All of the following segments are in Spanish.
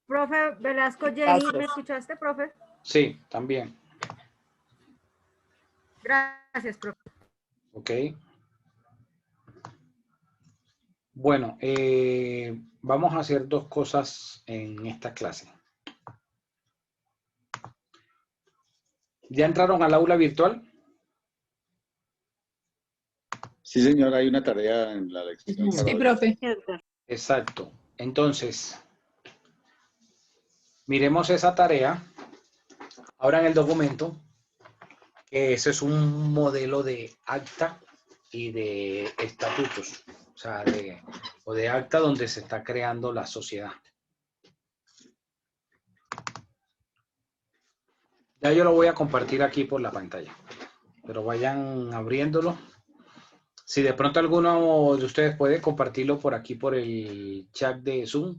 Profe Velasco Jenny, Gracias. ¿me escuchaste, profe? Sí, también. Gracias, profe. Ok. Bueno, vamos a hacer dos cosas en esta clase. ¿Ya entraron al aula virtual? Sí, señor, hay una tarea en la lección. Sí, profe. Exacto. Entonces, miremos esa tarea. Ahora en el documento, ese es un modelo de acta y de estatutos, o sea, de acta donde se está creando la sociedad. Ya yo lo voy a compartir aquí por la pantalla, pero vayan abriéndolo. Si de pronto alguno de ustedes puede compartirlo por aquí, por el chat de Zoom.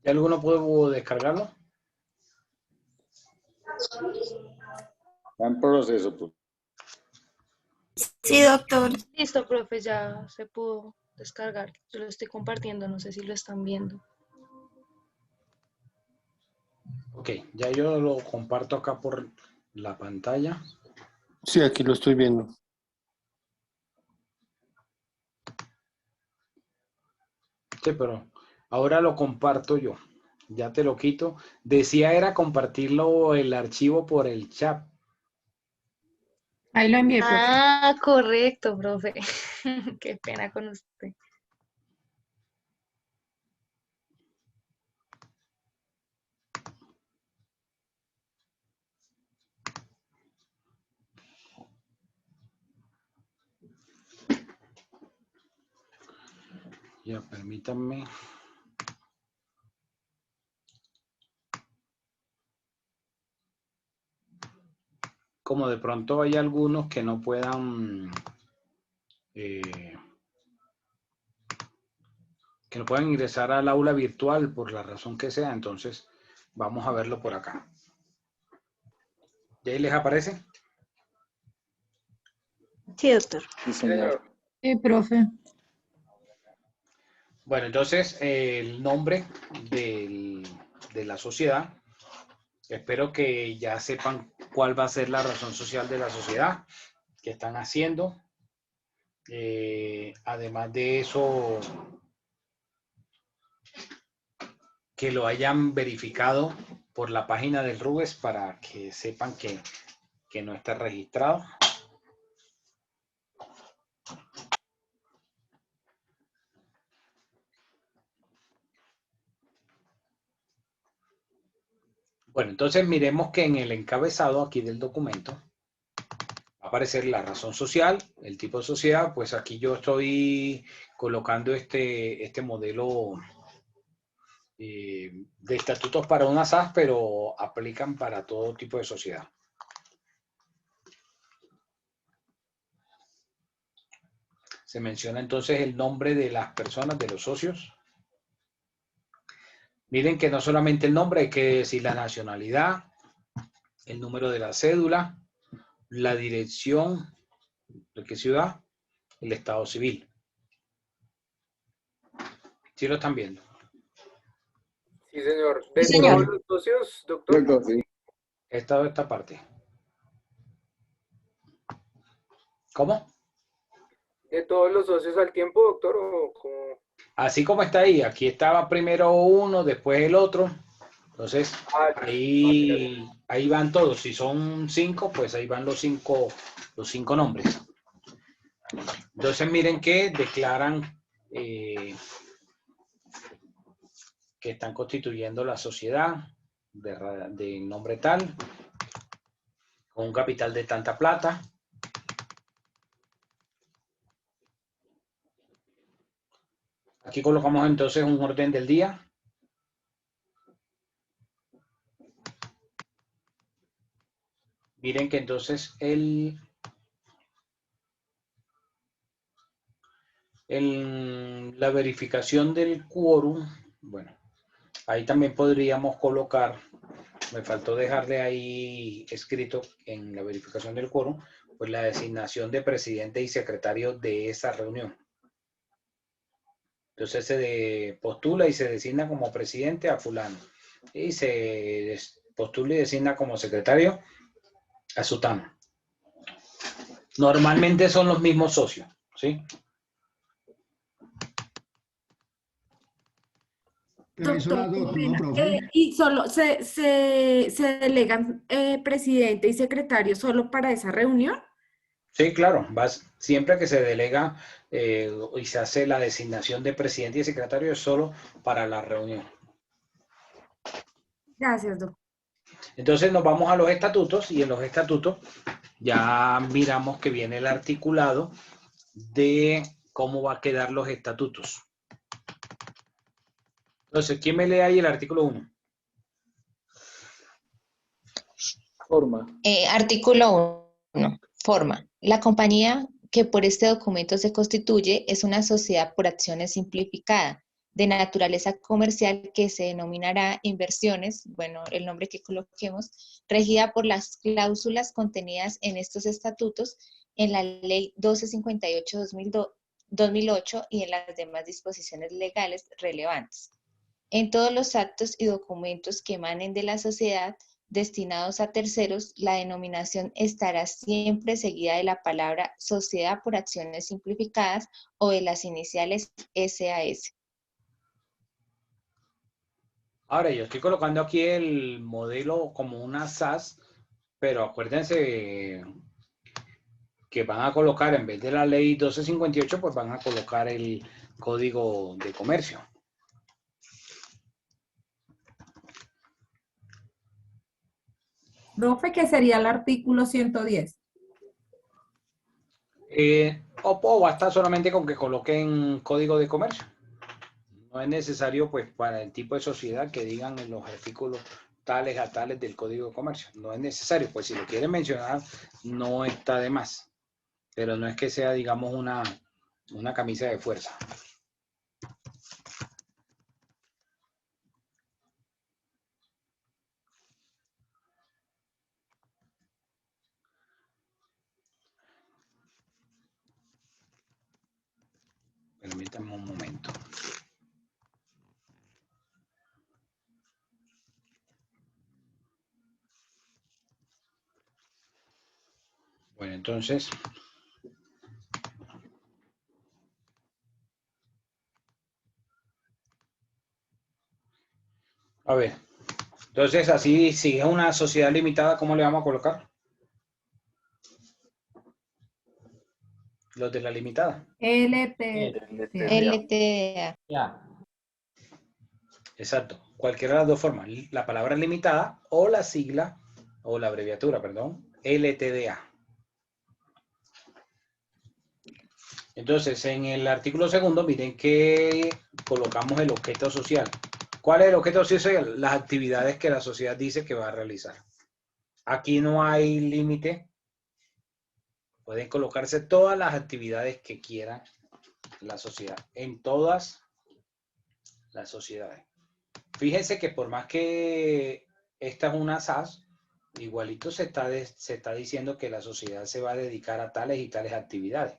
¿Ya alguno puede descargarlo? Está en proceso, pues. Sí, doctor. Listo, profe, ya se pudo descargar. Yo lo estoy compartiendo, no sé si lo están viendo. Ok, ya yo lo comparto acá por la pantalla. Sí, aquí lo estoy viendo. Sí, pero ahora lo comparto yo. Ya te lo quito. Decía era compartirlo el archivo por el chat. Ahí lo envié, profe. Ah, correcto, profe. Qué pena con usted. Ya, permítanme. Como de pronto hay algunos que no puedan ingresar al aula virtual por la razón que sea, entonces vamos a verlo por acá. ¿Y ahí les aparece? Sí, doctor. Sí, señor. Sí, profe. Bueno, entonces el nombre de la sociedad. Espero que ya sepan cuál va a ser la razón social de la sociedad que están haciendo. Además de eso, que lo hayan verificado por la página del RUBES para que sepan que no está registrado. Bueno, entonces miremos que en el encabezado aquí del documento va a aparecer la razón social, el tipo de sociedad. Pues aquí yo estoy colocando este modelo de estatutos para una SAS, pero aplican para todo tipo de sociedad. Se menciona entonces el nombre de las personas, de los socios. Miren que no solamente el nombre, hay que decir la nacionalidad, el número de la cédula, la dirección, de qué ciudad, el estado civil. ¿Sí lo están viendo? Sí, señor. ¿De Sí, señor. todos los socios, doctor? Doctor, sí. Esta parte. ¿Cómo? ¿De todos los socios al tiempo, doctor? ¿O como... Así como está ahí, aquí estaba primero uno, después el otro. Entonces, ahí van todos. Si son 5, pues ahí van los cinco nombres. Entonces, miren que declaran que están constituyendo la sociedad de nombre tal, con un capital de tanta plata. Aquí colocamos entonces un orden del día. miren que entonces la verificación del quórum, bueno, ahí también podríamos colocar, me faltó dejarle ahí escrito en la verificación del quórum, pues la designación de presidente y secretario de esa reunión. Entonces se postula y se designa como presidente a fulano. Y se postula y designa como secretario a sutano. Normalmente son los mismos socios, ¿sí? Pero eso Doctor, las dos, qué ¿no, pena. profe? Y solo se delegan presidente y secretario solo para esa reunión. Sí, claro. Siempre que se delega y se hace la designación de presidente y secretario es solo para la reunión. Gracias, doctor. Entonces nos vamos a los estatutos y en los estatutos ya miramos que viene el articulado de cómo va a quedar los estatutos. Entonces, ¿quién me lee ahí el artículo 1? Forma. Artículo 1. Forma. La compañía que por este documento se constituye es una sociedad por acciones simplificada de naturaleza comercial que se denominará inversiones, bueno, el nombre que coloquemos, regida por las cláusulas contenidas en estos estatutos en la Ley 1258-2008 y en las demás disposiciones legales relevantes. En todos los actos y documentos que emanen de la sociedad destinados a terceros, la denominación estará siempre seguida de la palabra Sociedad por Acciones Simplificadas o de las iniciales SAS. Ahora, yo estoy colocando aquí el modelo como una SAS, pero acuérdense que van a colocar, en vez de la ley 1258, pues van a colocar el Código de Comercio. Profe, que sería el artículo 110. O basta solamente con que coloquen Código de Comercio. No es necesario, pues, para el tipo de sociedad que digan en los artículos tales a tales del Código de Comercio. No es necesario, pues si lo quieren mencionar, no está de más. Pero no es que sea, digamos, una camisa de fuerza. Permítanme un momento. Bueno, entonces, a ver, entonces así, si es una sociedad limitada, ¿cómo le vamos a colocar? Los de la limitada. LTDA. Exacto, cualquiera de las dos formas, la palabra limitada o la sigla, o la abreviatura, perdón, LTDA. Entonces, en el artículo segundo, miren que colocamos el objeto social. ¿Cuál es el objeto social? Las actividades que la sociedad dice que va a realizar. Aquí no hay límite. Pueden colocarse todas las actividades que quiera la sociedad, en todas las sociedades. Fíjense que por más que esta es una SAS, igualito se está diciendo que la sociedad se va a dedicar a tales y tales actividades.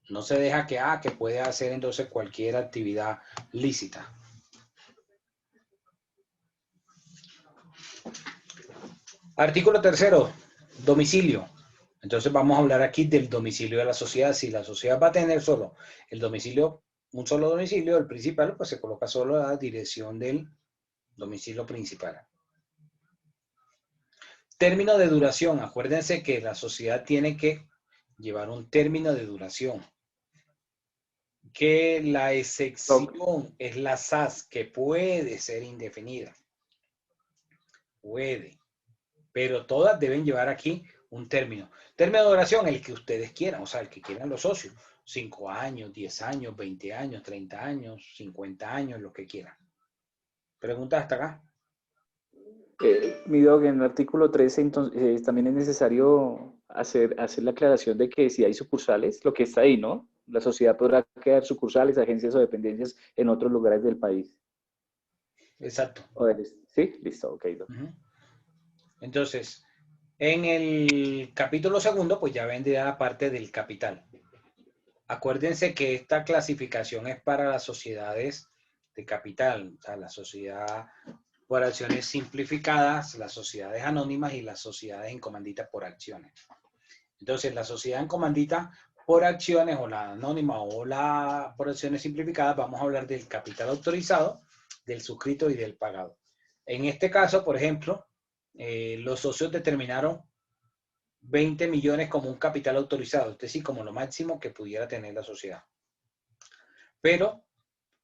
No se deja que puede hacer entonces cualquier actividad lícita. Artículo 3º, domicilio. Entonces vamos a hablar aquí del domicilio de la sociedad. Si la sociedad va a tener solo el domicilio, un solo domicilio, el principal, pues se coloca solo la dirección del domicilio principal. Término de duración. Acuérdense que la sociedad tiene que llevar un término de duración. Que la excepción es la SAS, que puede ser indefinida. Puede. Pero todas deben llevar aquí un término. Término de duración, el que ustedes quieran, o sea, el que quieran los socios. 5 años, 10 años, 20 años, 30 años, 50 años, lo que quieran. ¿Preguntas hasta acá? Mi Doc, en el artículo 13, entonces, también es necesario hacer la aclaración de que si hay sucursales, lo que está ahí, ¿no? La sociedad podrá crear sucursales, agencias o dependencias en otros lugares del país. Exacto. ¿Sí? Listo, ok, Doc. Entonces, en el capítulo segundo, pues ya vendría la parte del capital. Acuérdense que esta clasificación es para las sociedades de capital, o sea, la sociedad por acciones simplificadas, las sociedades anónimas y las sociedades en comandita por acciones. Entonces, la sociedad en comandita por acciones o la anónima o la por acciones simplificadas, vamos a hablar del capital autorizado, del suscrito y del pagado. En este caso, por ejemplo, los socios determinaron 20 millones como un capital autorizado, es decir, como lo máximo que pudiera tener la sociedad. Pero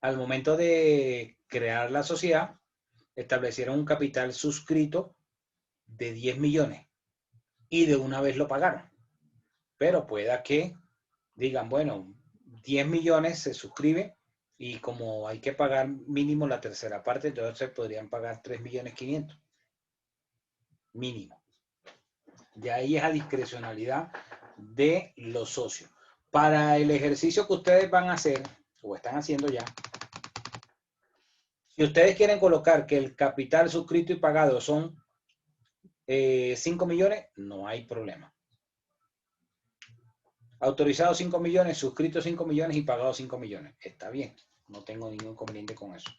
al momento de crear la sociedad, establecieron un capital suscrito de 10 millones y de una vez lo pagaron. Pero pueda que digan, bueno, 10 millones se suscribe y como hay que pagar mínimo la tercera parte, entonces podrían pagar 3.500.000 mínimo. De ahí es a discrecionalidad de los socios. Para el ejercicio que ustedes van a hacer, o están haciendo ya, si ustedes quieren colocar que el capital suscrito y pagado son 5 millones, no hay problema. Autorizado 5 millones, suscrito 5 millones y pagado 5 millones. Está bien, no tengo ningún inconveniente con eso.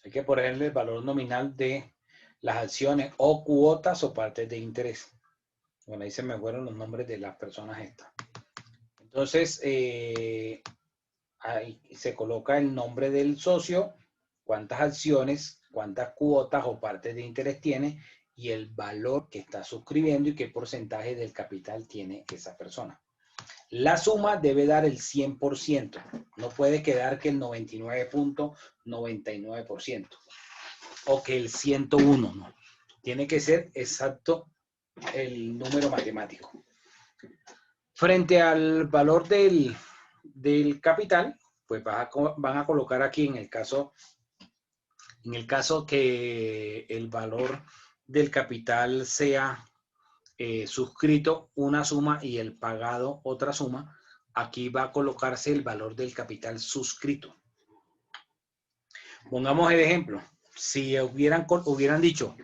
Hay que ponerle el valor nominal de las acciones o cuotas o partes de interés. Bueno, ahí se me fueron los nombres de las personas estas. Entonces, ahí se coloca el nombre del socio, cuántas acciones, cuántas cuotas o partes de interés tiene y el valor que está suscribiendo y qué porcentaje del capital tiene esa persona. La suma debe dar el 100%. No puede quedar que el 99.99% o que el 101, no. Tiene que ser exacto el número matemático. Frente al valor del capital, pues van a colocar aquí en el caso que el valor del capital sea suscrito una suma y el pagado otra suma, aquí va a colocarse el valor del capital suscrito. Pongamos el ejemplo. Si hubieran dicho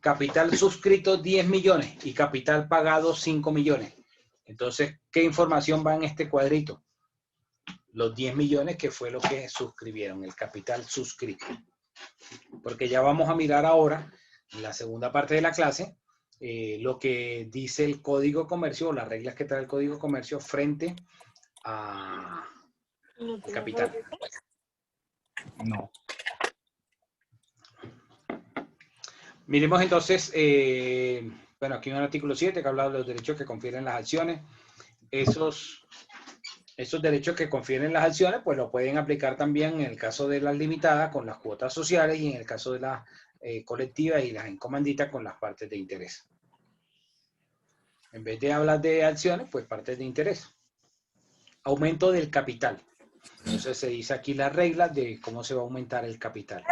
capital suscrito 10 millones y capital pagado 5 millones. Entonces, ¿qué información va en este cuadrito? Los 10 millones que fue lo que suscribieron, el capital suscrito. Porque ya vamos a mirar ahora, en la segunda parte de la clase, lo que dice el Código de Comercio, o las reglas que trae el Código de Comercio frente al capital. No. Miremos entonces, bueno, aquí hay un artículo 7 que habla de los derechos que confieren las acciones. Esos derechos que confieren las acciones, pues lo pueden aplicar también en el caso de las limitadas con las cuotas sociales y en el caso de las colectivas y las en comandita con las partes de interés. En vez de hablar de acciones, pues partes de interés. Aumento del capital. Entonces se dice aquí la regla de cómo se va a aumentar el capital.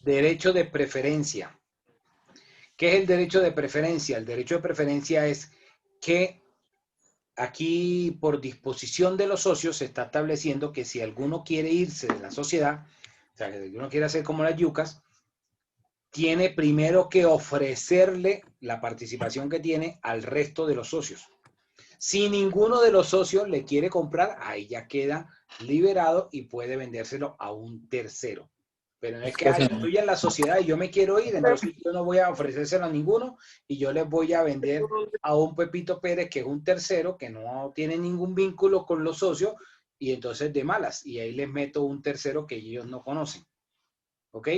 Derecho de preferencia. ¿Qué es el derecho de preferencia? El derecho de preferencia es que aquí, por disposición de los socios, se está estableciendo que si alguno quiere irse de la sociedad, o sea, que si alguno quiere hacer como las yucas, tiene primero que ofrecerle la participación que tiene al resto de los socios. Si ninguno de los socios le quiere comprar, ahí ya queda liberado y puede vendérselo a un tercero. Pero no es que estoy en la sociedad y yo me quiero ir, entonces yo no voy a ofrecérselo a ninguno y yo les voy a vender a un Pepito Pérez, que es un tercero, que no tiene ningún vínculo con los socios, y entonces de malas. Y ahí les meto un tercero que ellos no conocen. ¿Ok?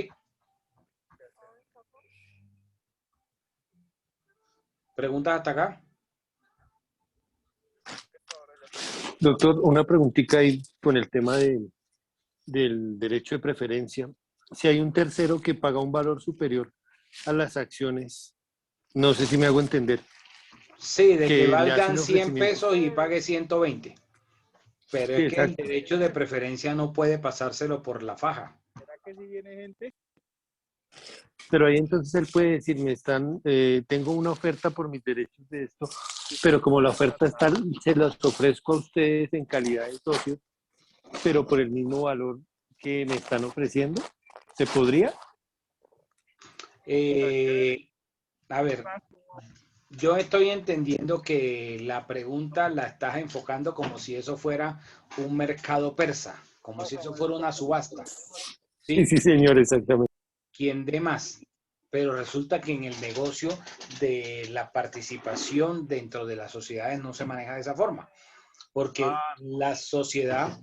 ¿Preguntas hasta acá? Doctor, una preguntita ahí con el tema del derecho de preferencia. Si hay un tercero que paga un valor superior a las acciones, no sé si me hago entender. Sí, de que le valgan hacen 100 pesos y pague 120. Pero Sí, es que el exacto. derecho de preferencia no puede pasárselo por la faja. ¿Será que si viene gente? Pero ahí entonces él puede decir, tengo una oferta por mis derechos de esto, pero como la oferta está, se las ofrezco a ustedes en calidad de socios, pero por el mismo valor que me están ofreciendo, ¿se podría? A ver, yo estoy entendiendo que la pregunta la estás enfocando como si eso fuera un mercado persa, como si eso fuera una subasta. Sí, sí, señor, exactamente. ¿Quién dé más? Pero resulta que en el negocio de la participación dentro de las sociedades no se maneja de esa forma, porque la sociedad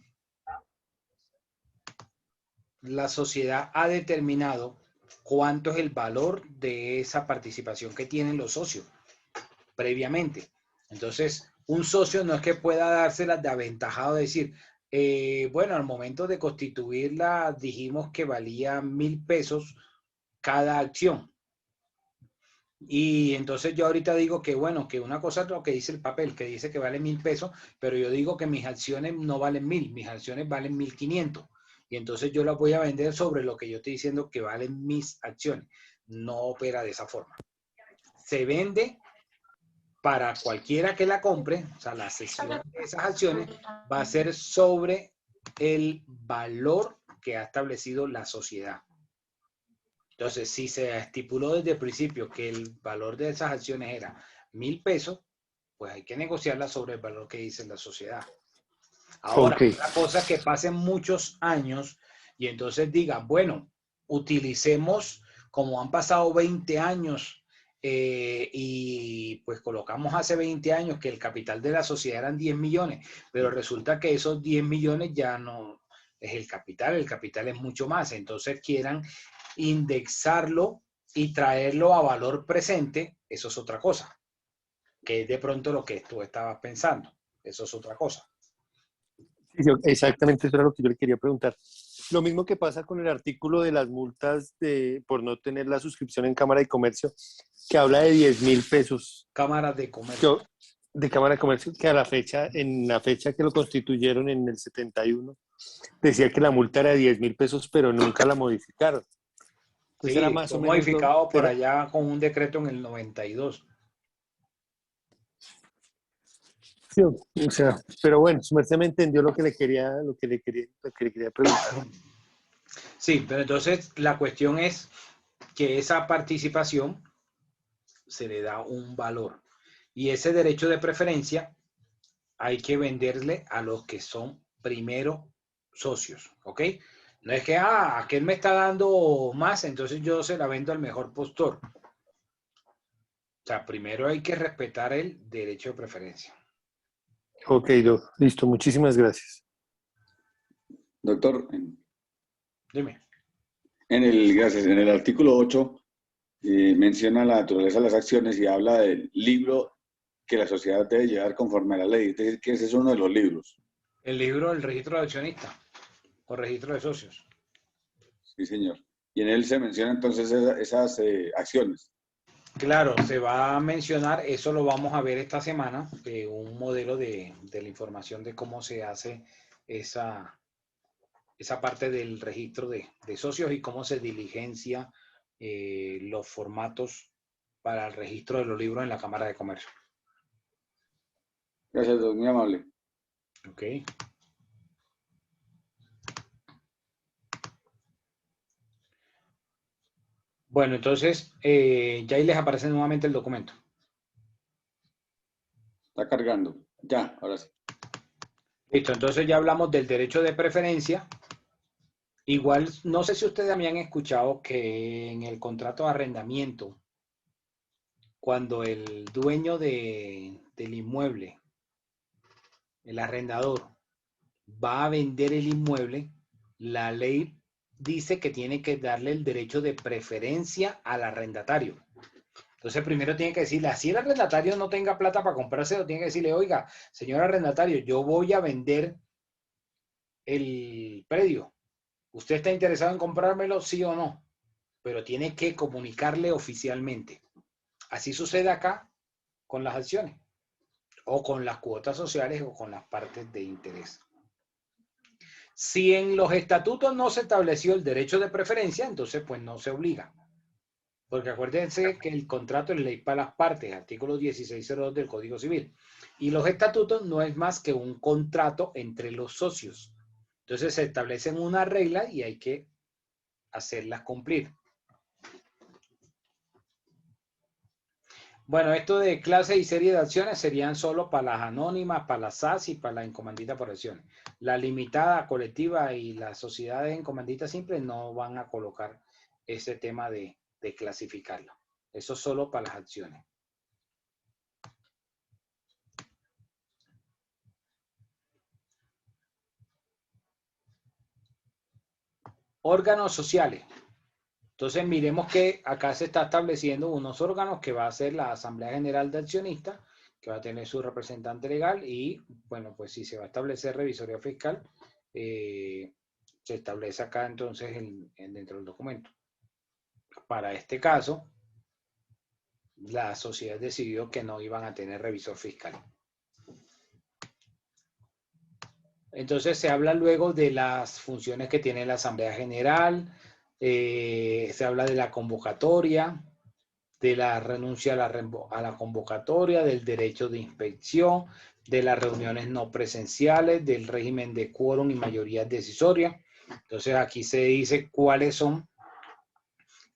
ha determinado cuánto es el valor de esa participación que tienen los socios previamente. Entonces, un socio no es que pueda dárselas de aventajado, decir, bueno, al momento de constituirla dijimos que valía 1.000 pesos cada acción. Y entonces yo ahorita digo que, bueno, que una cosa es lo que dice el papel, que dice que vale 1.000 pesos, pero yo digo que mis acciones no valen 1.000, mis acciones valen 1.500. Y entonces yo las voy a vender sobre lo que yo estoy diciendo que valen mis acciones. No opera de esa forma. Se vende para cualquiera que la compre, o sea, la cesión de esas acciones va a ser sobre el valor que ha establecido la sociedad. Entonces, si se estipuló desde el principio que el valor de esas acciones era 1.000 pesos, pues hay que negociarla sobre el valor que dice la sociedad. Ahora, la cosa es que pasen muchos años y entonces digan, bueno, utilicemos, como han pasado 20 años y pues colocamos hace 20 años que el capital de la sociedad eran 10 millones, pero resulta que esos 10 millones ya no es el capital es mucho más. Entonces quieran indexarlo y traerlo a valor presente, eso es otra cosa, que es de pronto lo que tú estabas pensando, eso es otra cosa. Sí, exactamente, eso era lo que yo le quería preguntar. Lo mismo que pasa con el artículo de las multas por no tener la suscripción en Cámara de Comercio, que habla de 10.000 pesos. Cámaras de Comercio. De Cámara de Comercio, que en la fecha que lo constituyeron en el 71, decía que la multa era de 10.000 pesos, pero nunca la modificaron. Sí, era más o menos modificado por allá con un decreto en el 92. Sí, o sea, pero bueno, su merced me entendió lo que le quería preguntar. Sí, pero entonces la cuestión es que esa participación se le da un valor. Y ese derecho de preferencia hay que venderle a los que son primero socios, ¿ok? No es que, aquel me está dando más, entonces yo se la vendo al mejor postor. O sea, primero hay que respetar el derecho de preferencia. Ok, listo, muchísimas gracias. Doctor, Dime. Gracias. En el artículo 8 menciona la naturaleza de las acciones y habla del libro que la sociedad debe llevar conforme a la ley. Es decir, que ese es uno de los libros. El libro del registro de accionistas o registro de socios. Sí, señor. Y en él se menciona entonces esas acciones. Claro, se va a mencionar, eso lo vamos a ver esta semana, un modelo de la información de cómo se hace esa parte del registro de socios y cómo se diligencia los formatos para el registro de los libros en la Cámara de Comercio. Gracias, doctor, muy amable. Ok. Bueno, entonces, ya ahí les aparece nuevamente el documento. Está cargando. Ya, ahora sí. Listo, entonces ya hablamos del derecho de preferencia. Igual, no sé si ustedes me han escuchado que en el contrato de arrendamiento, cuando el dueño del inmueble, el arrendador, va a vender el inmueble, la ley dice que tiene que darle el derecho de preferencia al arrendatario. Entonces, primero tiene que decirle, así el arrendatario no tenga plata para comprárselo, tiene que decirle, oiga, señor arrendatario, yo voy a vender el predio. ¿Usted está interesado en comprármelo, sí o no? Pero tiene que comunicarle oficialmente. Así sucede acá con las acciones, o con las cuotas sociales, o con las partes de interés. Si en los estatutos no se estableció el derecho de preferencia, entonces pues no se obliga. Porque acuérdense que el contrato es ley para las partes, artículo 1602 del Código Civil. Y los estatutos no es más que un contrato entre los socios. Entonces se establecen unas reglas y hay que hacerlas cumplir. Bueno, esto de clase y serie de acciones serían solo para las anónimas, para las SAS y para las en comandita por acciones. La limitada, colectiva y las sociedades en comandita simple no van a colocar ese tema de clasificarlo. Eso solo para las acciones. Órganos sociales. Entonces miremos que acá se está estableciendo unos órganos que va a ser la Asamblea General de Accionistas, que va a tener su representante legal y, bueno, pues si se va a establecer revisoría fiscal, se establece acá entonces dentro del documento. Para este caso, la sociedad decidió que no iban a tener revisor fiscal. Entonces se habla luego de las funciones que tiene la Asamblea General, se habla de la convocatoria, de la renuncia a la convocatoria, del derecho de inspección, de las reuniones no presenciales, del régimen de quórum y mayoría decisoria. Entonces aquí se dice cuáles son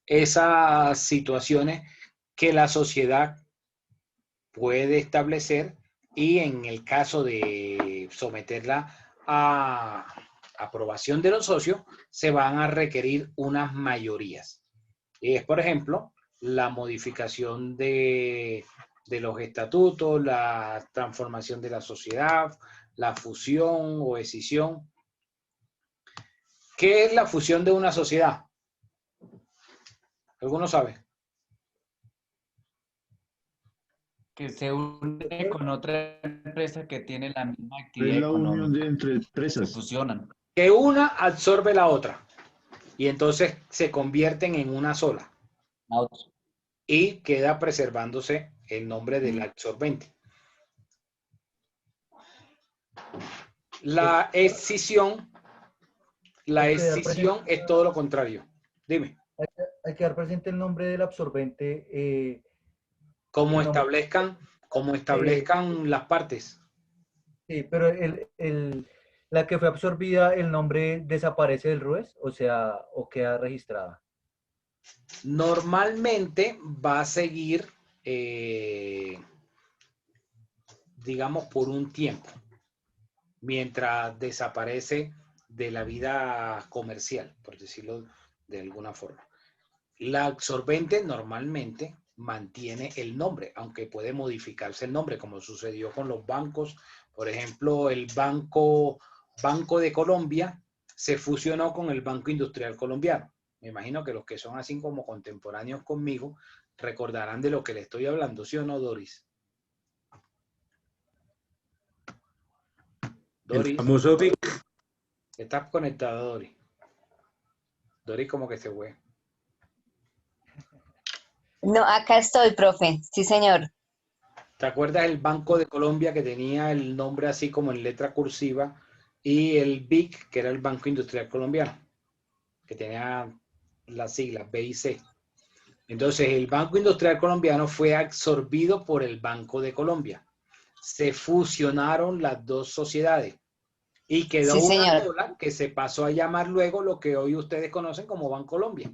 esas situaciones que la sociedad puede establecer y en el caso de someterla a aprobación de los socios, se van a requerir unas mayorías. Es, por ejemplo, la modificación de los estatutos, la transformación de la sociedad, la fusión o escisión. ¿Qué es la fusión de una sociedad? ¿Alguno sabe? Que se une con otra empresa que tiene la misma actividad Es la unión económica. entre Se empresas. fusionan. Que una absorbe la otra y entonces se convierten en una sola y queda preservándose el nombre del absorbente. La escisión es todo lo contrario. Dime. Hay que dar presente el nombre del absorbente. Como establezcan las partes. Sí, pero la que fue absorbida, ¿el nombre desaparece del RUES? O sea, ¿o queda registrada? Normalmente va a seguir, digamos, por un tiempo, mientras desaparece de la vida comercial, por decirlo de alguna forma. La absorbente normalmente mantiene el nombre, aunque puede modificarse el nombre, como sucedió con los bancos. Por ejemplo, el Banco de Colombia se fusionó con el Banco Industrial Colombiano. Me imagino que los que son así como contemporáneos conmigo recordarán de lo que le estoy hablando, ¿sí o no, Doris? Doris. El famoso BIC. ¿Estás conectada, Doris? Doris como que se fue. No, acá estoy, profe. Sí, señor. ¿Te acuerdas el Banco de Colombia que tenía el nombre así como en letra cursiva y el BIC, que era el Banco Industrial Colombiano, que tenía las siglas B y C? Entonces el Banco Industrial Colombiano fue absorbido por el Banco de Colombia. Se fusionaron las dos sociedades y quedó Sí, una señor. sola que se pasó a llamar luego lo que hoy ustedes conocen como Bancolombia.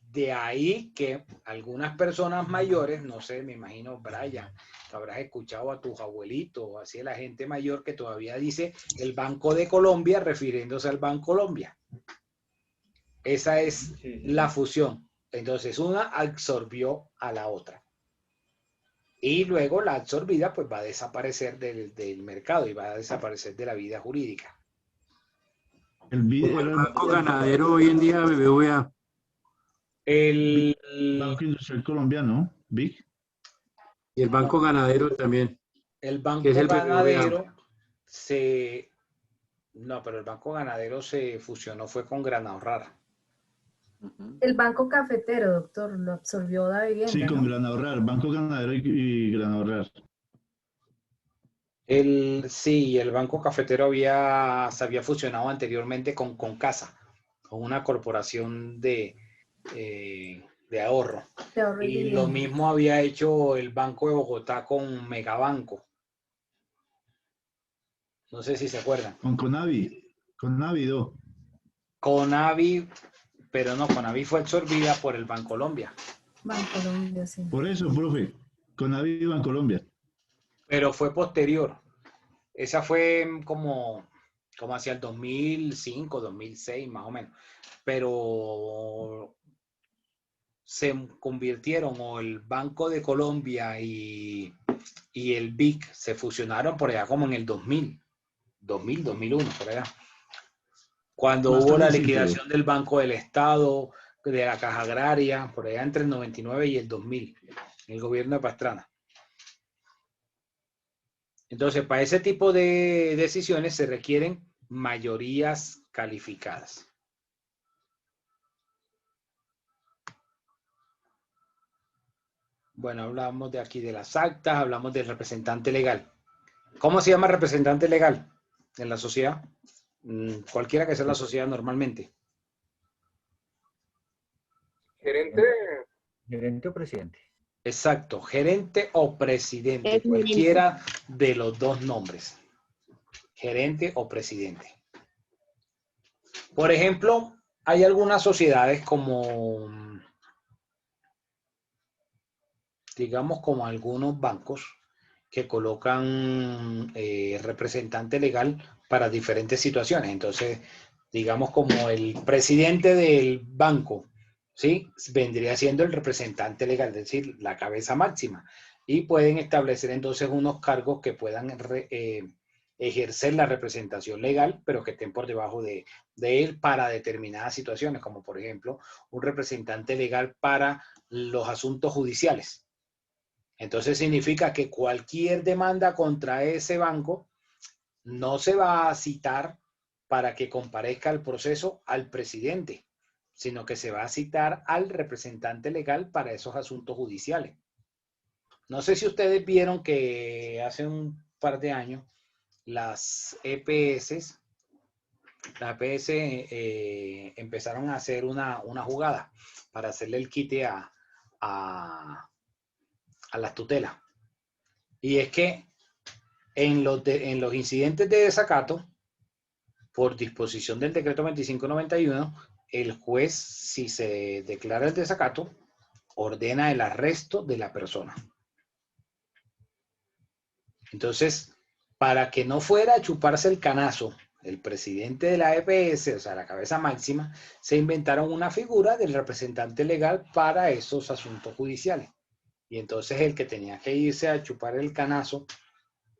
De ahí que algunas personas mayores, no sé, me imagino, Brian, que habrás escuchado a tus abuelitos o así a la gente mayor que todavía dice el Banco de Colombia refiriéndose al Bancolombia. Esa es la fusión. Entonces una absorbió a la otra. Y luego la absorbida pues va a desaparecer del mercado y va a desaparecer de la vida jurídica. Como el Banco Ganadero hoy en día, BBVA. El Banco Industrial Colombiano, BIC. Y el Banco Ganadero también. El Banco que es el Ganadero BBVA. No, pero el Banco Ganadero se fusionó, fue con Granahorrar. El Banco Cafetero, doctor, lo absorbió la vivienda, Sí, con ¿no? Granahorrar, Banco Ganadero y Granahorrar. Sí, el Banco Cafetero se había fusionado anteriormente con Concasa, con una corporación de de ahorro. De ahorro y Y lo vivienda. mismo había hecho el Banco de Bogotá con Megabanco. No sé si se acuerdan. Con Conavi. Conavi, do. Conavi, pero no, Conavi fue absorbida por el Bancolombia. Bancolombia, sí. Por eso, profe. Conavi Bancolombia. Pero fue posterior. Esa fue como hacia el 2005, 2006, más o menos. Pero se convirtieron, o el Banco de Colombia y el BIC se fusionaron por allá como en el 2000, 2001, por allá. Cuando Más hubo la tardecito. liquidación del Banco del Estado, de la Caja Agraria, por allá entre el 99 y el 2000, el gobierno de Pastrana. Entonces, para ese tipo de decisiones se requieren mayorías calificadas. Bueno, hablamos de aquí de las actas, hablamos del representante legal. ¿Cómo se llama representante legal en la sociedad? Cualquiera que sea la sociedad normalmente. Gerente. Gerente o presidente. Exacto, gerente o presidente, cualquiera de los dos nombres. Gerente o presidente. Por ejemplo, hay algunas sociedades como, digamos, como algunos bancos que colocan representante legal para diferentes situaciones. Entonces, digamos, como el presidente del banco, ¿sí? Vendría siendo el representante legal, es decir, la cabeza máxima. Y pueden establecer entonces unos cargos que puedan ejercer la representación legal, pero que estén por debajo de él para determinadas situaciones, como por ejemplo, un representante legal para los asuntos judiciales. Entonces significa que cualquier demanda contra ese banco no se va a citar para que comparezca al proceso al presidente, sino que se va a citar al representante legal para esos asuntos judiciales. No sé si ustedes vieron que hace un par de años las EPS empezaron a hacer una jugada para hacerle el quite a las tutelas. Y es que en los incidentes de desacato, por disposición del decreto 2591, el juez, si se declara el desacato, ordena el arresto de la persona. Entonces, para que no fuera a chuparse el canazo el presidente de la EPS, o sea, la cabeza máxima, se inventaron una figura del representante legal para esos asuntos judiciales. Y entonces el que tenía que irse a chupar el canazo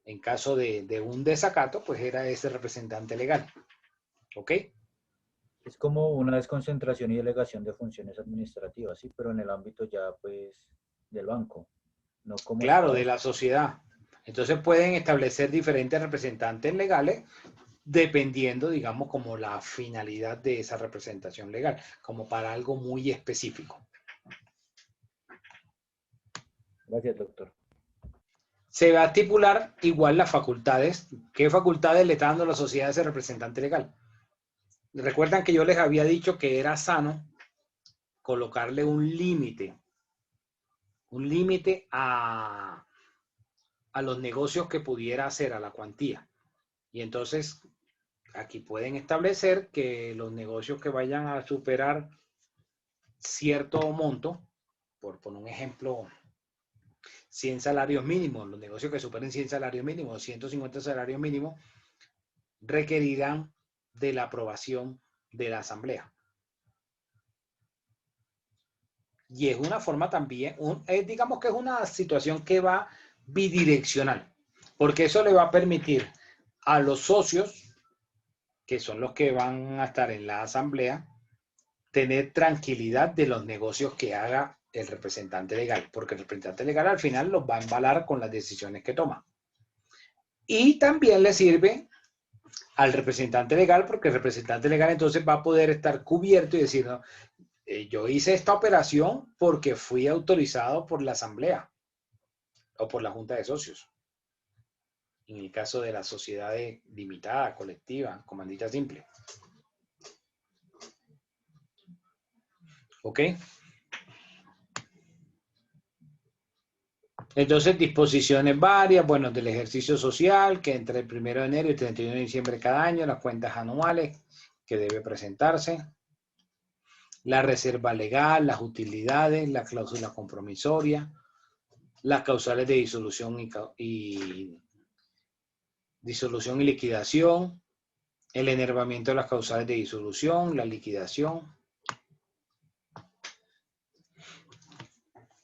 en caso de un desacato, pues era ese representante legal. ¿Ok? Es como una desconcentración y delegación de funciones administrativas, sí, pero en el ámbito ya, pues, del banco, no como Claro, Estado. de la sociedad. Entonces pueden establecer diferentes representantes legales dependiendo, digamos, como la finalidad de esa representación legal, como para algo muy específico. Gracias, doctor. Se va a estipular igual las facultades. ¿Qué facultades le está dando la sociedad a ese representante legal? Recuerdan que yo les había dicho que era sano colocarle un límite a los negocios que pudiera hacer, a la cuantía. Y entonces aquí pueden establecer que los negocios que vayan a superar cierto monto, por poner un ejemplo, 100 salarios mínimos, los negocios que superen 100 salarios mínimos, 150 salarios mínimos, requerirán de la aprobación de la asamblea. Y es una forma también, digamos que es una situación que va bidireccional, porque eso le va a permitir a los socios, que son los que van a estar en la asamblea, tener tranquilidad de los negocios que haga el representante legal, porque el representante legal al final los va a embalar con las decisiones que toma. Y también le sirve al representante legal, porque el representante legal entonces va a poder estar cubierto y decir, no, yo hice esta operación porque fui autorizado por la asamblea o por la junta de socios. En el caso de las sociedades limitadas, colectiva, comandita simple. ¿Ok? Entonces, disposiciones varias, bueno, del ejercicio social, que entre el 1 de enero y el 31 de diciembre de cada año, las cuentas anuales que debe presentarse, la reserva legal, las utilidades, la cláusula compromisoria, las causales de disolución disolución y liquidación, el enervamiento de las causales de disolución, la liquidación.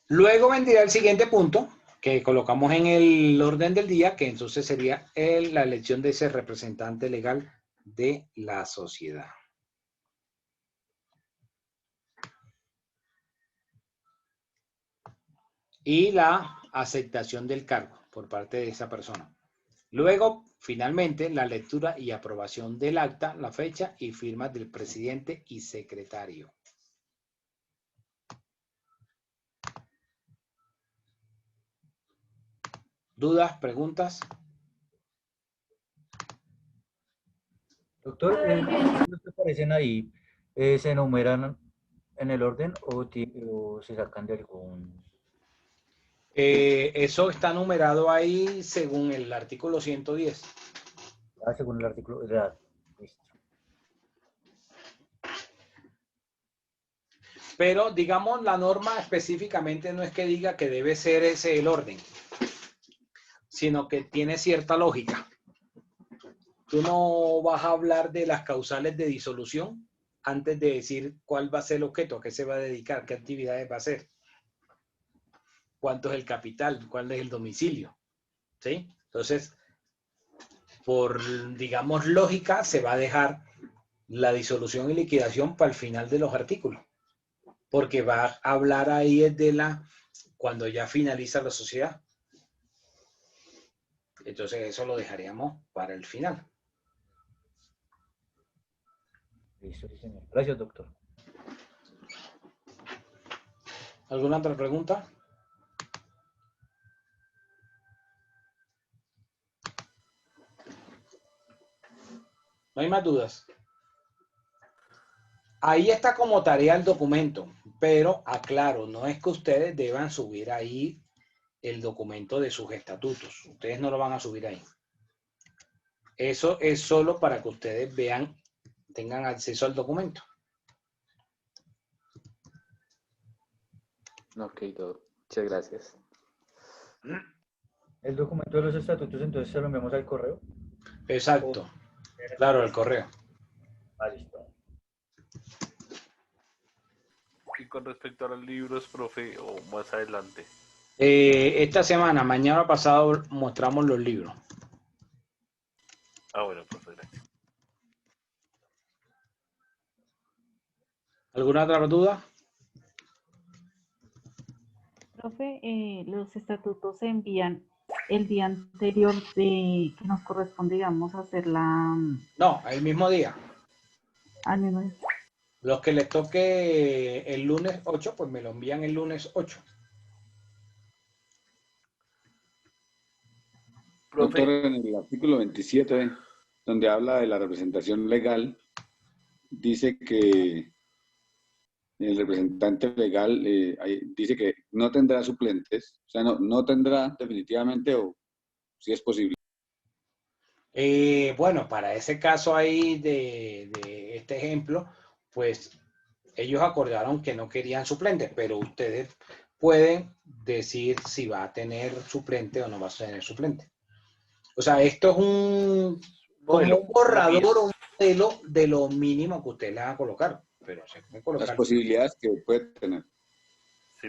Luego vendría el siguiente punto, que colocamos en el orden del día, que entonces sería la elección de ese representante legal de la sociedad. Y la aceptación del cargo por parte de esa persona. Luego, finalmente, la lectura y aprobación del acta, la fecha y firmas del presidente y secretario. ¿Dudas? ¿Preguntas? Doctor, los que aparecen ahí, ¿se enumeran en el orden o se sacan de algún? Eso está numerado ahí según el artículo 110. Ah, según el artículo. Listo. Pero, digamos, la norma específicamente no es que diga que debe ser ese el orden, sino que tiene cierta lógica. Tú no vas a hablar de las causales de disolución antes de decir cuál va a ser el objeto, a qué se va a dedicar, qué actividades va a hacer, cuánto es el capital, cuál es el domicilio, ¿sí? Entonces, por, digamos, lógica, se va a dejar la disolución y liquidación para el final de los artículos, porque va a hablar ahí de cuando ya finaliza la sociedad. Entonces, eso lo dejaríamos para el final. Listo, sí, señor. Gracias, doctor. ¿Alguna otra pregunta? ¿No hay más dudas? Ahí está como tarea el documento, pero aclaro, no es que ustedes deban subir ahí el documento de sus estatutos. Ustedes no lo van a subir ahí. Eso es solo para que ustedes vean, tengan acceso al documento. Ok, muchas gracias. El documento de los estatutos, entonces se lo enviamos al correo. Exacto. Claro, el correo. Ah, listo. Y con respecto a los libros, profe, o más adelante. Esta semana, mañana pasado, mostramos los libros. Ah, bueno, profe, gracias. ¿Alguna otra duda? Profe, los estatutos se envían el día anterior de que nos corresponde, digamos, hacer la... No, el mismo día. Al mismo día. Los que les toque el lunes 8, pues me lo envían el lunes 8. Doctor, en el artículo 27, donde habla de la representación legal, dice que el representante legal dice que no tendrá suplentes, o sea, no tendrá definitivamente, o si es posible. Bueno, para ese caso ahí de este ejemplo, pues ellos acordaron que no querían suplentes, pero ustedes pueden decir si va a tener suplente o no va a tener suplente. O sea, esto es como un borrador o un modelo de lo mínimo que ustedes le van a colocar. Pero se puede colocar. Las posibilidades que puede tener.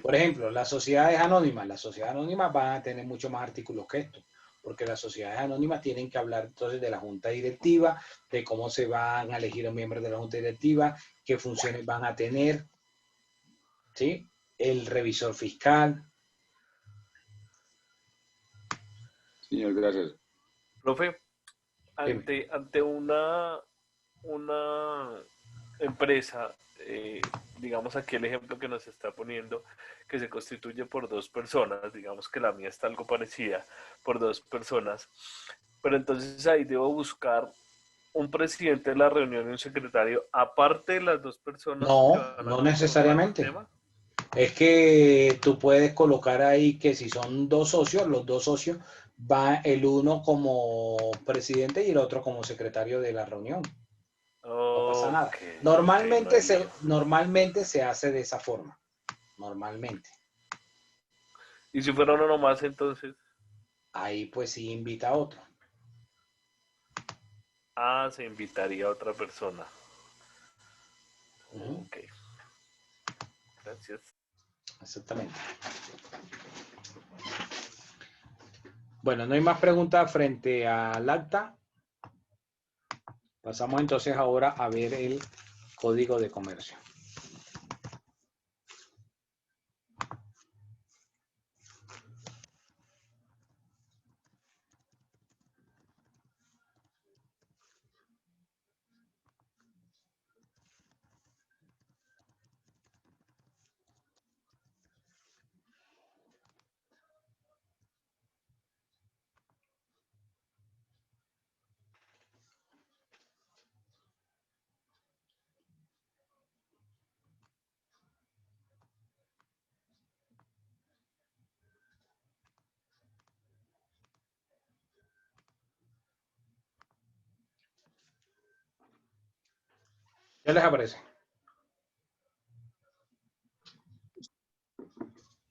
Por ejemplo, las sociedades anónimas. Las sociedades anónimas van a tener mucho más artículos que esto, porque las sociedades anónimas tienen que hablar entonces de la junta directiva, de cómo se van a elegir los miembros de la junta directiva, qué funciones van a tener, ¿sí? El revisor fiscal. Señor, gracias. Profe, ante una empresa, digamos aquí el ejemplo que nos está poniendo, que se constituye por 2 personas, digamos que la mía está algo parecida, por 2 personas, pero entonces ahí debo buscar un presidente de la reunión y un secretario, aparte de las 2 personas. No, no necesariamente. Es que tú puedes colocar ahí que si son dos socios, los dos socios, va el uno como presidente y el otro como secretario de la reunión. No pasa nada. Normalmente se hace de esa forma. Normalmente. ¿Y si fuera uno nomás, entonces? Ahí pues sí invita a otro. Ah, se invitaría a otra persona. Ok. Gracias. Exactamente. Bueno, no hay más preguntas frente al acta. Pasamos entonces ahora a ver el Código de Comercio. ¿Qué les aparece?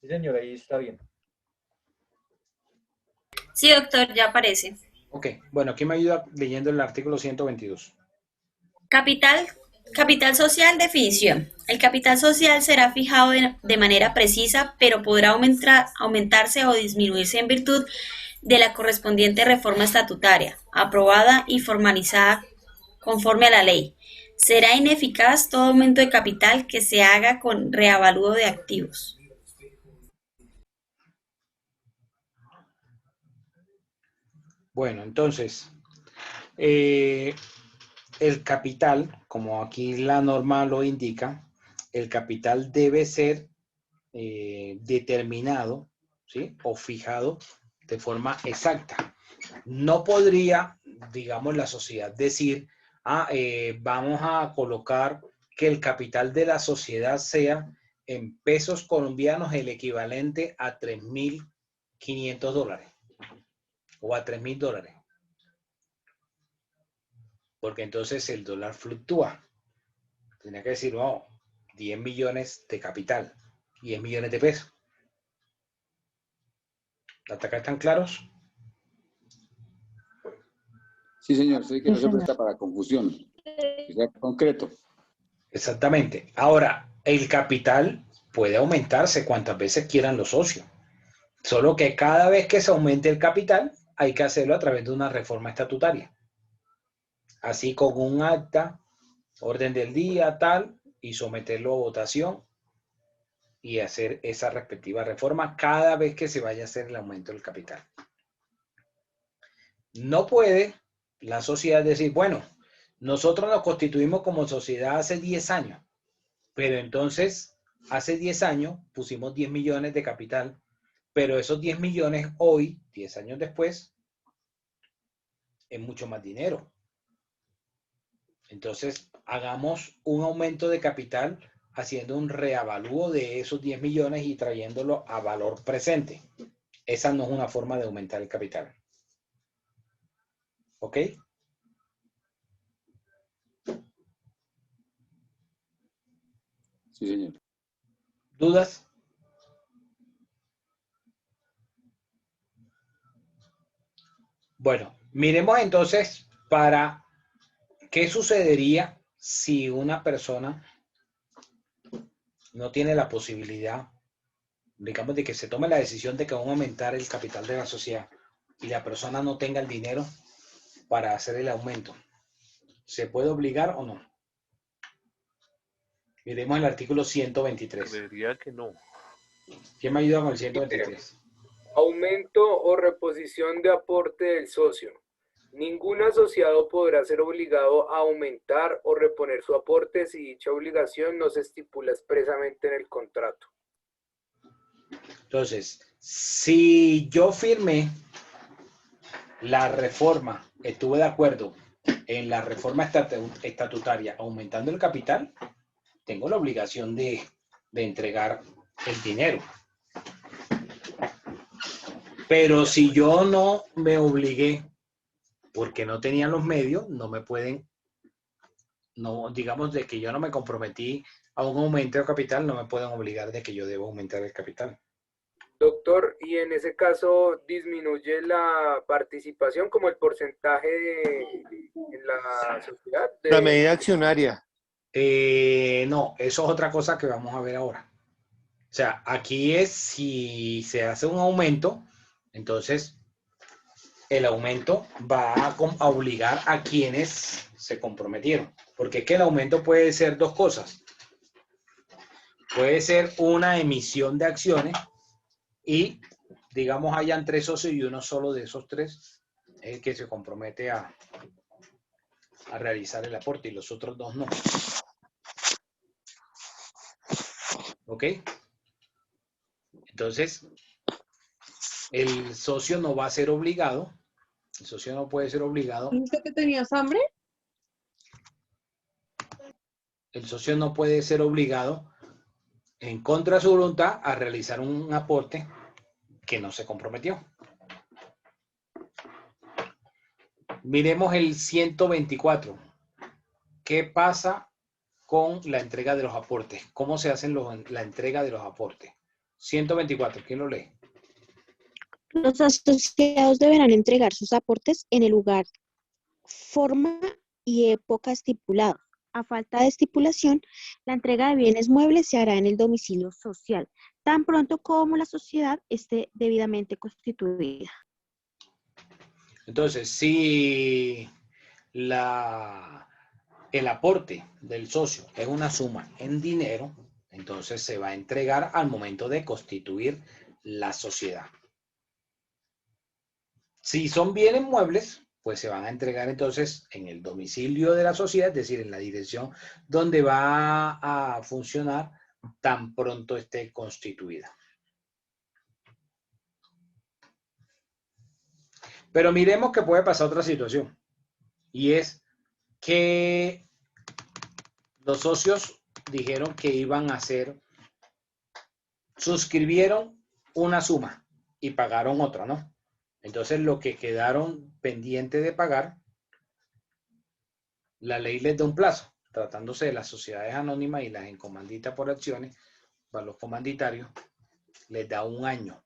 Sí, señor, ahí está bien. Sí, doctor, ya aparece. Ok, bueno, ¿quién me ayuda leyendo el artículo 122? Capital social, definición. El capital social será fijado de manera precisa, pero podrá aumentarse o disminuirse en virtud de la correspondiente reforma estatutaria, aprobada y formalizada conforme a la ley. Será ineficaz todo aumento de capital que se haga con reavalúo de activos. Bueno, entonces, el capital, como aquí la norma lo indica, el capital debe ser determinado, ¿sí? O fijado de forma exacta. No podría, digamos, la sociedad decir, vamos a colocar que el capital de la sociedad sea en pesos colombianos el equivalente a $3.500 o a $3.000. Porque entonces el dólar fluctúa. Tenía que decir, 10 millones de capital, 10 millones de pesos. ¿Hasta acá están claros? Sí, señor, sí, que no se presta para confusión, que sea concreto. Exactamente. Ahora, el capital puede aumentarse cuantas veces quieran los socios. Solo que cada vez que se aumente el capital, hay que hacerlo a través de una reforma estatutaria. Así con un acta, orden del día, tal, y someterlo a votación y hacer esa respectiva reforma cada vez que se vaya a hacer el aumento del capital. No puede la sociedad decir, bueno, nosotros nos constituimos como sociedad hace 10 años, pero entonces hace 10 años pusimos 10 millones de capital, pero esos 10 millones hoy, 10 años después, es mucho más dinero. Entonces, hagamos un aumento de capital haciendo un reavalúo de esos 10 millones y trayéndolo a valor presente. Esa no es una forma de aumentar el capital. ¿Ok? Sí, señor. ¿Dudas? Bueno, miremos entonces para qué sucedería si una persona no tiene la posibilidad, digamos, de que se tome la decisión de que vamos a aumentar el capital de la sociedad y la persona no tenga el dinero para hacer el aumento. ¿Se puede obligar o no? Miremos el artículo 123. Creería que no. ¿Quién me ayuda con el 123? Aumento o reposición de aporte del socio. Ningún asociado podrá ser obligado a aumentar o reponer su aporte si dicha obligación no se estipula expresamente en el contrato. Entonces, si yo firmé la reforma, estuve de acuerdo en la reforma estatutaria aumentando el capital, tengo la obligación de entregar el dinero. Pero si yo no me obligué porque no tenían los medios, no me pueden, no, digamos de que yo no me comprometí a un aumento de capital, no me pueden obligar de que yo debo aumentar el capital. Doctor, y en ese caso disminuye la participación como el porcentaje en la sociedad. La medida accionaria. No, eso es otra cosa que vamos a ver ahora. O sea, aquí es si se hace un aumento, entonces el aumento va a obligar a quienes se comprometieron. Porque es que el aumento puede ser dos cosas. Puede ser una emisión de acciones y, digamos, hayan 3 socios y uno solo de esos 3 es el que se compromete a realizar el aporte y los otros 2 no. ¿Ok? Entonces, el socio no va a ser obligado. El socio no puede ser obligado. ¿Dijiste que tenías hambre? El socio no puede ser obligado en contra de su voluntad a realizar un aporte que no se comprometió. Miremos el 124. ¿Qué pasa con la entrega de los aportes? ¿Cómo se hace la entrega de los aportes? 124, ¿quién lo lee? Los asociados deberán entregar sus aportes en el lugar, forma y época estipulados. A falta de estipulación, la entrega de bienes muebles se hará en el domicilio social, tan pronto como la sociedad esté debidamente constituida. Entonces, si el aporte del socio es una suma en dinero, entonces se va a entregar al momento de constituir la sociedad. Si son bienes muebles, pues se van a entregar entonces en el domicilio de la sociedad, es decir, en la dirección donde va a funcionar tan pronto esté constituida. Pero miremos que puede pasar otra situación, y es que los socios dijeron que iban a suscribieron una suma y pagaron otra, ¿no? Entonces, lo que quedaron pendiente de pagar, la ley les da un plazo, tratándose de las sociedades anónimas y las en comandita por acciones, para los comanditarios, les da un año.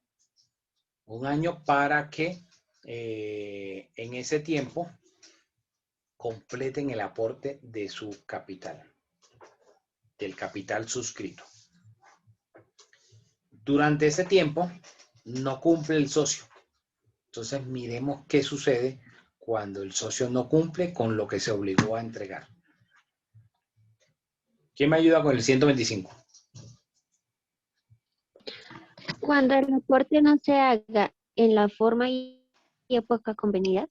Un año para que en ese tiempo completen el aporte de su capital, del capital suscrito. Durante ese tiempo, no cumple el socio. Entonces, miremos qué sucede cuando el socio no cumple con lo que se obligó a entregar. ¿Quién me ayuda con el 125? Cuando el aporte no se haga en la forma y época convenida,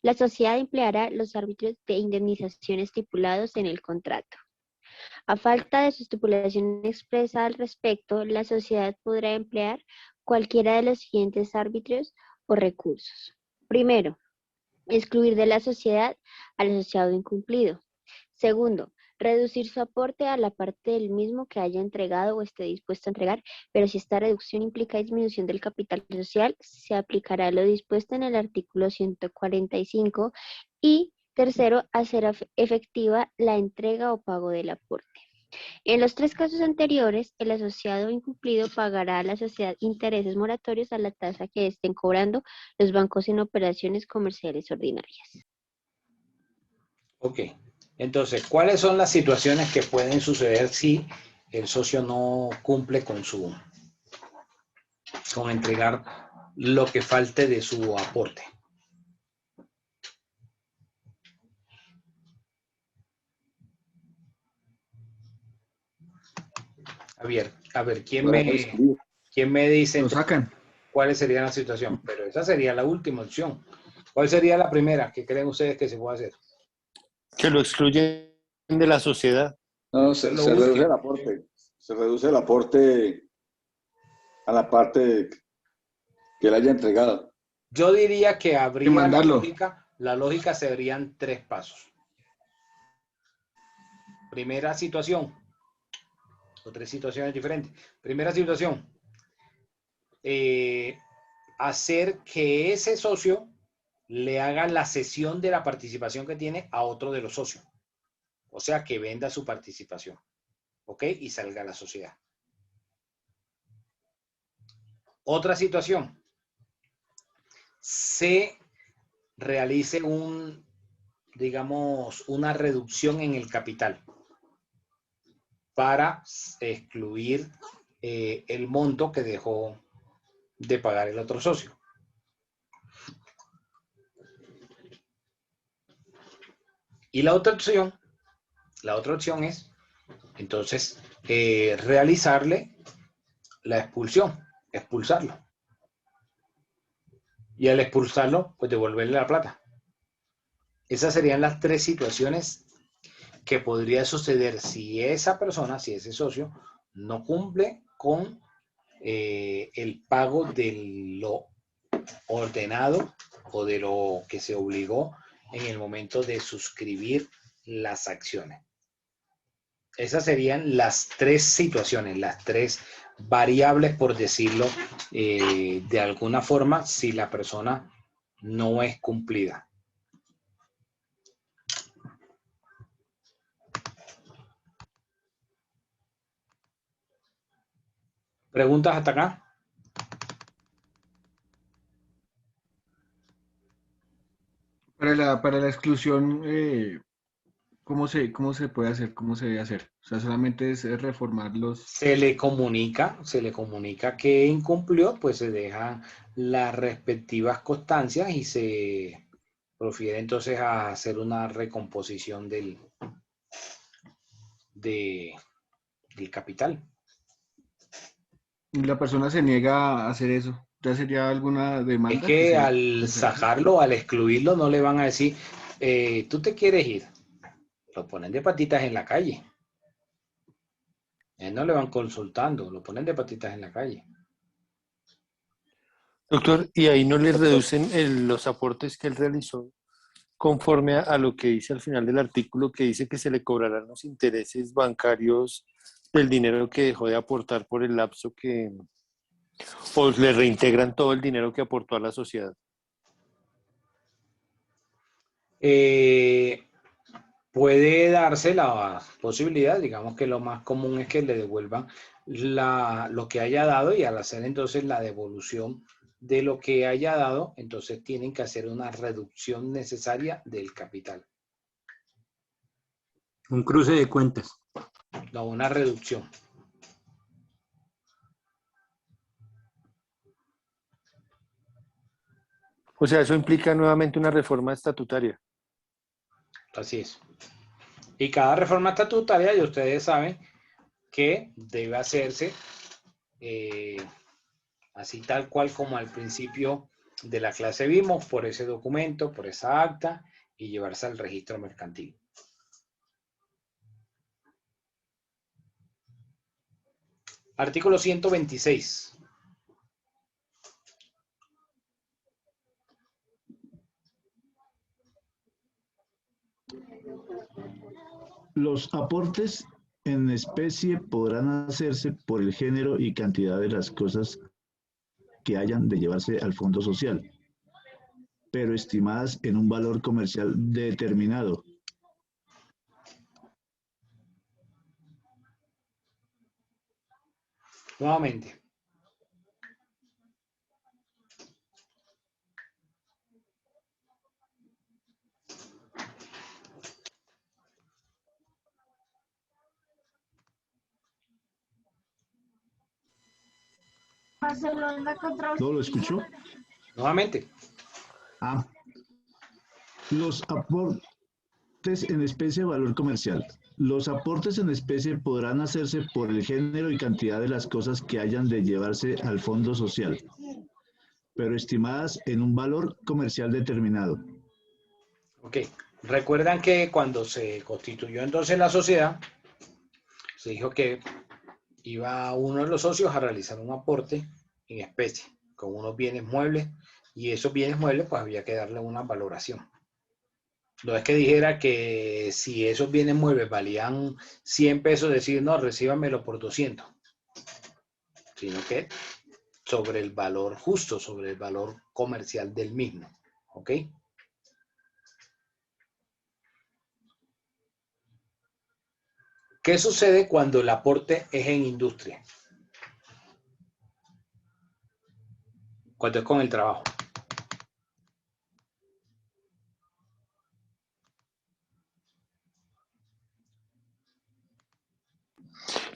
la sociedad empleará los árbitros de indemnización estipulados en el contrato. A falta de su estipulación expresa al respecto, la sociedad podrá emplear cualquiera de los siguientes árbitros o recursos. Primero, excluir de la sociedad al asociado incumplido. Segundo, reducir su aporte a la parte del mismo que haya entregado o esté dispuesto a entregar, pero si esta reducción implica disminución del capital social, se aplicará lo dispuesto en el artículo 145. Y tercero, hacer efectiva la entrega o pago del aporte. En los 3 casos anteriores, el asociado incumplido pagará a la sociedad intereses moratorios a la tasa que estén cobrando los bancos en operaciones comerciales ordinarias. Ok. Entonces, ¿cuáles son las situaciones que pueden suceder si el socio no cumple con entregar lo que falte de su aporte? A ver, ¿quién me dice entonces, cuáles serían las situaciones? Pero esa sería la última opción. ¿Cuál sería la primera que creen ustedes que se puede hacer? Que lo excluyen de la sociedad. No, se reduce el aporte. Se reduce el aporte a la parte que le haya entregado. Yo diría que habría la lógica serían 3 pasos. Primera situación. o 3 situaciones diferentes. Primera situación, hacer que ese socio le haga la cesión de la participación que tiene a otro de los socios. O sea, que venda su participación. ¿Ok? Y salga a la sociedad. Otra situación, se realice digamos, una reducción en el capital para excluir el monto que dejó de pagar el otro socio. Y la otra opción es, entonces, realizarle la expulsión, expulsarlo. Y al expulsarlo, pues devolverle la plata. Esas serían las 3 situaciones que podría suceder si esa persona, si ese socio, no cumple con el pago de lo ordenado o de lo que se obligó en el momento de suscribir las acciones. Esas serían las 3 situaciones, las 3 variables, por decirlo de alguna forma, si la persona no es cumplida. ¿Preguntas hasta acá? Para la exclusión, ¿cómo se puede hacer? ¿Cómo se debe hacer? O sea, solamente es reformar los... Se le comunica que incumplió, pues se dejan las respectivas constancias y se profiere entonces a hacer una recomposición del capital. Y la persona se niega a hacer eso. ¿Ya sería alguna demanda? Es que al sacarlo, al excluirlo, no le van a decir, tú te quieres ir. Lo ponen de patitas en la calle. No le van consultando, lo ponen de patitas en la calle. Doctor, ¿y ahí no le reducen los aportes que él realizó conforme a lo que dice al final del artículo, que dice que se le cobrarán los intereses bancarios del dinero que dejó de aportar por el lapso que... o le reintegran todo el dinero que aportó a la sociedad? Puede darse la posibilidad, digamos que lo más común es que le devuelvan lo que haya dado, y al hacer entonces la devolución de lo que haya dado, entonces tienen que hacer una reducción necesaria del capital. Un cruce de cuentas. No, una reducción. O sea, eso implica nuevamente una reforma estatutaria. Así es. Y cada reforma estatutaria, y ustedes saben que debe hacerse así tal cual como al principio de la clase vimos, por ese documento, por esa acta, y llevarse al registro mercantil. Artículo 126. Los aportes en especie podrán hacerse por el género y cantidad de las cosas que hayan de llevarse al fondo social, pero estimadas en un valor comercial determinado. Nuevamente. ¿No lo escuchó? Nuevamente. Los aportes en especie de valor comercial. Los aportes en especie podrán hacerse por el género y cantidad de las cosas que hayan de llevarse al fondo social, pero estimadas en un valor comercial determinado. Ok. Recuerdan que cuando se constituyó entonces la sociedad, se dijo que iba uno de los socios a realizar un aporte en especie con unos bienes muebles, y esos bienes muebles pues había que darle una valoración. No es que dijera que si esos bienes muebles valían 100 pesos, decir, no, recíbamelo por 200. Sino que sobre el valor justo, sobre el valor comercial del mismo. ¿Ok? ¿Qué sucede cuando el aporte es en industria? Cuando es con el trabajo.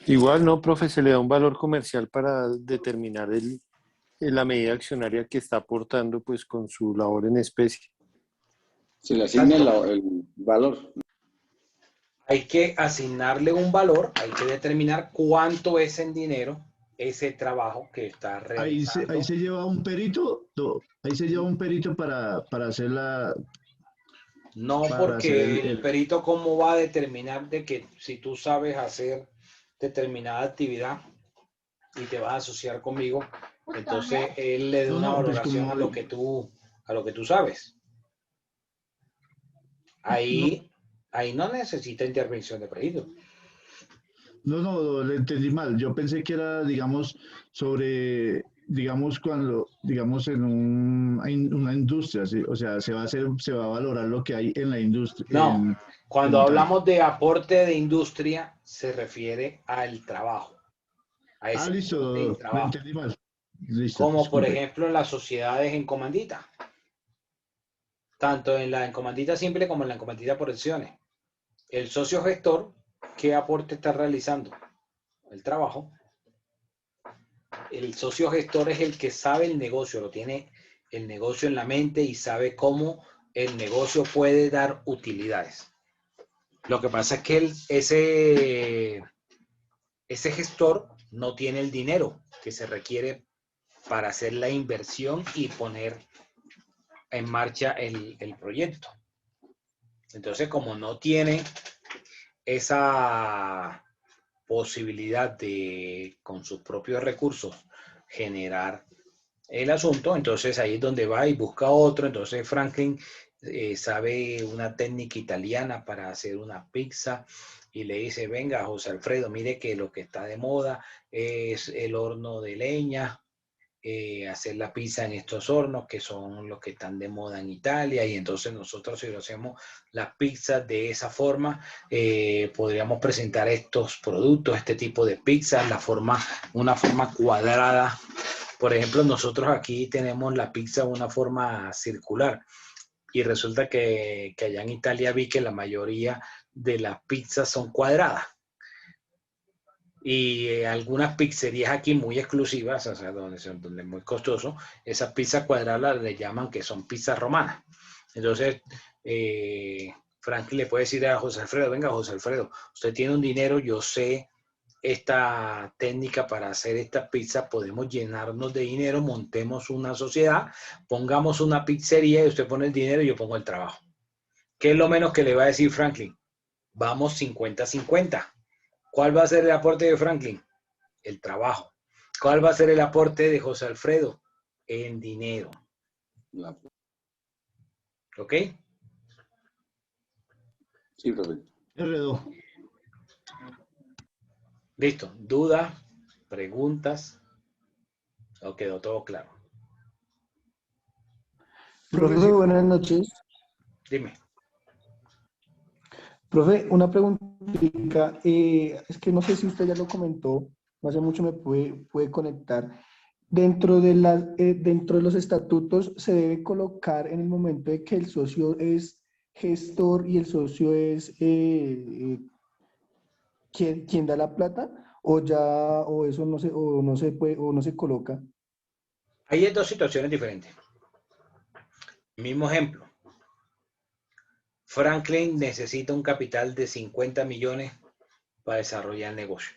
Igual, ¿no, profe? Se le da un valor comercial para determinar la medida accionaria que está aportando pues con su labor en especie. Se le asigna el valor. Hay que asignarle un valor, hay que determinar cuánto es en dinero ese trabajo que está realizando. Ahí se lleva un perito, ahí se lleva un perito para hacer la... No, para porque hacer el perito cómo va a determinar de que si tú sabes hacer determinada actividad y te vas a asociar conmigo, entonces él le da una pues valoración como- a lo que tú sabes. Ahí no necesita intervención de perito. No, le entendí mal. Yo pensé que era, digamos, sobre, digamos, cuando, digamos, en una industria, ¿sí? O sea, se va a valorar lo que hay en la industria. No, cuando como tal. hablamos de aporte de industria, se refiere al trabajo. A ese Listo, aporte del lo trabajo. entendí mal. Listo, Como por disculpe. ejemplo en las sociedades en comandita. Tanto en la encomandita simple como en la encomandita por acciones. El socio gestor, ¿qué aporte está realizando? El trabajo. El socio gestor es el que sabe el negocio, lo tiene el negocio en la mente y sabe cómo el negocio puede dar utilidades. Lo que pasa es que ese gestor no tiene el dinero que se requiere para hacer la inversión y poner en marcha el proyecto. Entonces, como no tiene esa posibilidad de, con sus propios recursos, generar el asunto, entonces ahí es donde va y busca otro. Entonces Franklin sabe una técnica italiana para hacer una pizza y le dice, venga, José Alfredo, mire que lo que está de moda es el horno de leña, hacer la pizza en estos hornos que son los que están de moda en Italia, y entonces nosotros si lo hacemos las pizzas de esa forma, podríamos presentar estos productos, este tipo de pizza, una forma cuadrada. Por ejemplo, nosotros aquí tenemos la pizza de una forma circular y resulta que allá en Italia vi que la mayoría de las pizzas son cuadradas. Y algunas pizzerías aquí muy exclusivas, o sea, donde es muy costoso, esas pizzas cuadradas le llaman que son pizzas romanas. Entonces, Franklin le puede decir a José Alfredo, venga, José Alfredo, usted tiene un dinero, yo sé esta técnica para hacer esta pizza, podemos llenarnos de dinero, montemos una sociedad, pongamos una pizzería y usted pone el dinero y yo pongo el trabajo. ¿Qué es lo menos que le va a decir Franklin? Vamos 50-50. ¿Cuál va a ser el aporte de Franklin? El trabajo. ¿Cuál va a ser el aporte de José Alfredo? En dinero. ¿Ok? Sí, profe. Listo. ¿Dudas? ¿Preguntas? ¿O quedó todo claro? Profe, buenas noches. Dime. Profe, una preguntita. Es que no sé si usted ya lo comentó, no hace mucho me pude conectar. Dentro de los estatutos se debe colocar en el momento de que el socio es gestor y el socio es quien da la plata, o eso no se puede, o no se coloca. Ahí hay dos situaciones diferentes. Mismo ejemplo. Franklin necesita un capital de 50 millones para desarrollar el negocio.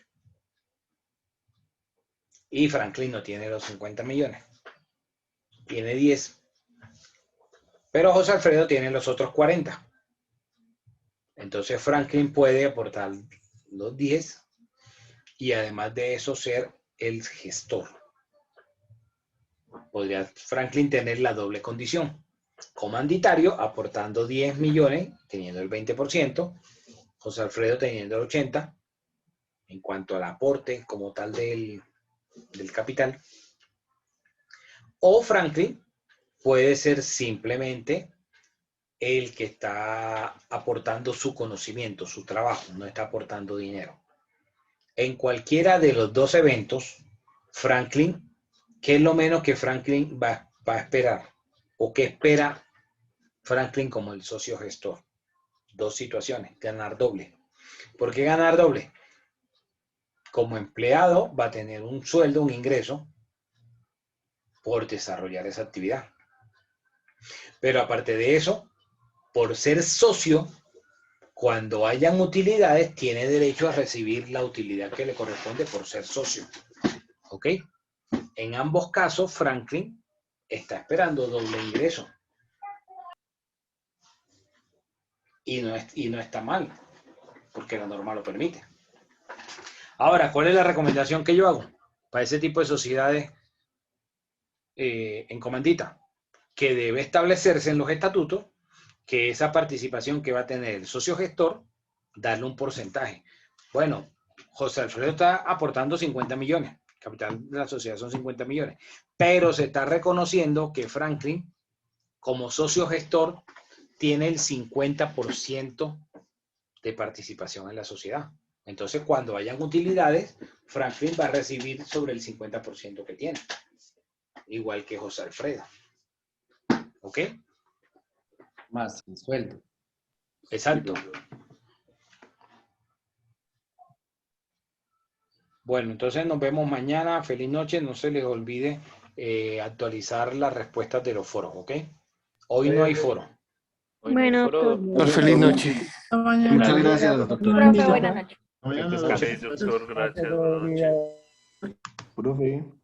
Y Franklin no tiene los 50 millones. Tiene 10. Pero José Alfredo tiene los otros 40. Entonces Franklin puede aportar los 10 y además de eso ser el gestor. Podría Franklin tener la doble condición. comanditario aportando 10 millones, teniendo el 20%, José Alfredo teniendo el 80%, en cuanto al aporte como tal del capital. O Franklin puede ser simplemente el que está aportando su conocimiento, su trabajo, no está aportando dinero. En cualquiera de los dos eventos, Franklin, ¿qué es lo menos que Franklin va a esperar? ¿O qué espera Franklin como el socio gestor? Dos situaciones, ganar doble. ¿Por qué ganar doble? Como empleado va a tener un sueldo, un ingreso por desarrollar esa actividad. Pero aparte de eso, por ser socio, cuando hayan utilidades, tiene derecho a recibir la utilidad que le corresponde por ser socio. ¿Ok? En ambos casos, Franklin está esperando doble ingreso. Y no está mal, porque la norma lo permite. Ahora, ¿cuál es la recomendación que yo hago para ese tipo de sociedades en comandita? Que debe establecerse en los estatutos que esa participación que va a tener el socio gestor, darle un porcentaje. Bueno, José Alfredo está aportando 50 millones, capital de la sociedad son 50 millones, pero se está reconociendo que Franklin, como socio gestor, tiene el 50% de participación en la sociedad. Entonces, cuando hayan utilidades, Franklin va a recibir sobre el 50% que tiene, igual que José Alfredo. ¿Ok? Más el sueldo. Exacto. Bueno, entonces nos vemos mañana. Feliz noche. No se les olvide actualizar las respuestas de los foros, ¿ok? Hoy no hay foro. Bueno, Feliz noche. Muchas gracias, doctor. profe, buenas noches. Gracias, doctor. Gracias. Buenas noches. Profe.